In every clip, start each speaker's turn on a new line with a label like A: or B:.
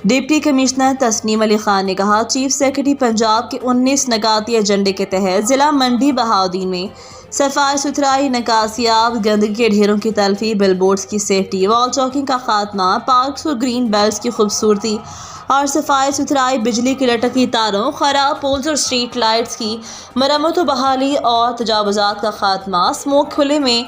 A: Deputy commissioner Tasnim Ali Khan نے کہا، chief secretary Punjab کے 19 نکاتی ایجنڈے کے تحت ضلع منڈی بہاؤدین میں صفائی ستھرائی، نکاسیاب گندگی کے ڈھیروں کی تلفی، بل بورڈز کی سیفٹی، وال چاکنگ کا خاتمہ، پارکس اور گرین بیلٹس کی خوبصورتی اور صفائی ستھرائی، بجلی کی لٹکی تاروں، خراب پولز اور اسٹریٹ لائٹس کی مرمت و بحالی اور تجاوزات کا خاتمہ، اسموک کھلے میں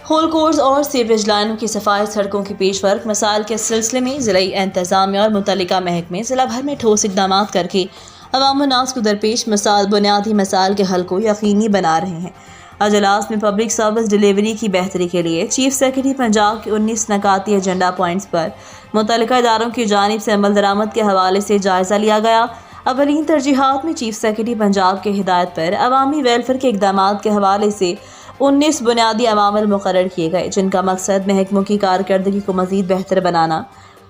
A: ہول کورس اور سیوریج لائنوں کی صفائی، سڑکوں کی پیش ورک مسائل کے سلسلے میں ضلعی انتظامیہ اور متعلقہ محکمے ضلع بھر میں ٹھوس اقدامات کر کے عوام الناس کو درپیش بنیادی مسائل کے حل کو یقینی بنا رہے ہیں۔ اجلاس میں پبلک سروس ڈیلیوری کی بہتری کے لیے چیف سیکرٹری پنجاب کے 19 نکاتی ایجنڈا پوائنٹس پر متعلقہ اداروں کی جانب سے عمل درآمد کے حوالے سے جائزہ لیا گیا۔ اولین ترجیحات میں چیف سیکرٹری پنجاب کے ہدایت پر عوامی ویلفیئر کے اقدامات کے حوالے سے 19 بنیادی عوامل مقرر کیے گئے، جن کا مقصد محکموں کی کارکردگی کو مزید بہتر بنانا،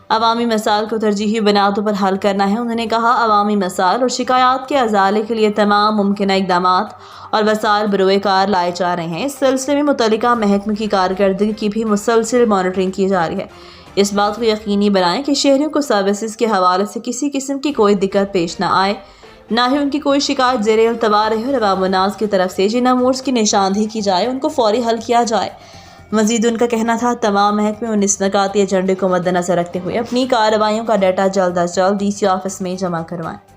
A: عوامی مسائل کو ترجیحی بنیادوں پر حل کرنا ہے۔ انہوں نے کہا، عوامی مسائل اور شکایات کے ازالے کے لیے تمام ممکنہ اقدامات اور وسائل بروئے کار لائے جا رہے ہیں۔ اس سلسلے میں متعلقہ محکمے کی کارکردگی کی بھی مسلسل مانیٹرنگ کی جا رہی ہے۔ اس بات کو یقینی بنائیں کہ شہریوں کو سروسز کے حوالے سے کسی قسم کی کوئی دقت پیش نہ آئے، نہ ہی ان کی کوئی شکایت زیر التوا رہے، اور عوام الناس کی طرف سے جن امورز کی نشاندہی کی جائے ان کو فوری حل کیا جائے۔ مزید ان کا کہنا تھا، تمام محکمے 19 نکاتی ایجنڈے کو مد نظر رکھتے ہوئے اپنی کارروائیوں کا ڈیٹا جلد از جلد ڈی سی آفس میں جمع کروائیں۔